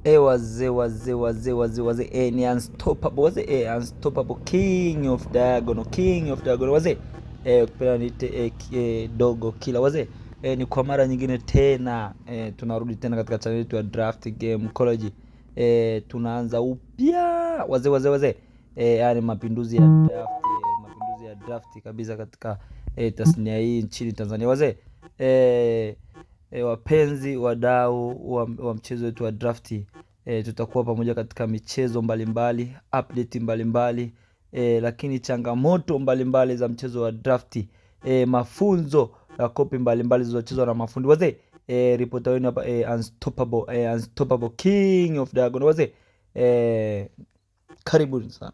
Wazee ni unstoppable wazee, unstoppable king of diagonal wazee, kupenda nite dogo kila wazee. Ni kwa mara nyingine tena tunarudi tena katika channel yetu ya Draft Gamecology. Tunaanza upya wazee, yani mapinduzi ya draft kabisa katika tasnia hii nchini Tanzania wazee. Wapenzi wadau wa mchezo wetu wa drafti, tutakuwa pamoja katika michezo mbalimbali, update mbalimbali, lakini changamoto mbalimbali za mchezo wa drafti, mafunzo ya kopi mbalimbali zilizochezwa na mafundi wazee. Ripota wenu hapa, unstoppable king of diagonal wazee. Karibuni sana.